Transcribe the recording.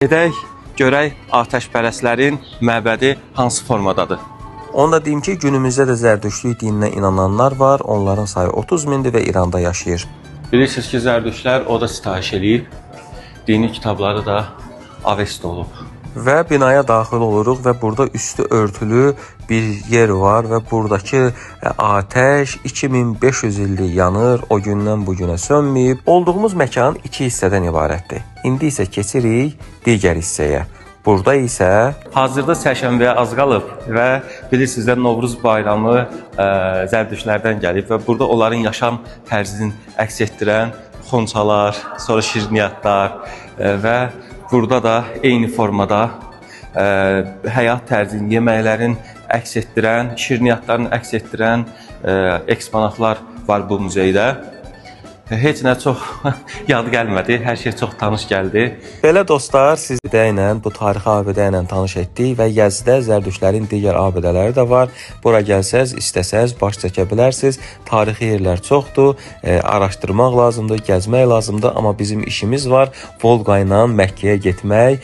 Gedək, görək atəşpərəstlərin məbədi hansı formadadır? Onu da deyim ki, günümüzdə də Zərdüştlük dininə inananlar var. Onların sayı 30 mindir və İranda yaşayır. Bilirsiniz ki, Zərdüştlər o da sitayiş eləyib. Dini kitabları da avest olub. Və binaya daxil oluruq və burada üstü örtülü bir yer var və buradakı atəş 2500 ildir yanır, o gündən bu günə sönməyib. Olduğumuz məkan 2 hissədən ibarətdir. İndi isə keçirik digər hissəyə. Burada isə Hazırda Sərşənbəyə az qalıb və bilirsiniz də Novruz bayramı Zərdüştlərdən gəlib və burada onların yaşam tərzini əks etdirən xonçalar, sonra şirniyyatlar və burada da eyni formada həyat tərzini, yeməklərin əks etdirən, şirniyyatların əks etdirən eksponatlar var bu muzeydə. Heç nə çox yad gəlmədi, hər şey çox tanış gəldi. belə dostlar, sizdə ilə bu tarixi abidə ilə tanış etdik və Yazıda Zərdüştlərin digər abidələri də var. Bura gəlsəz, istəsəz baş çəkə bilərsiniz. Tarixi yerlər çoxdur, araşdırmaq lazımdır, gəzmək lazımdır, amma bizim işimiz var Volqa ilə Məkkəyə getmək.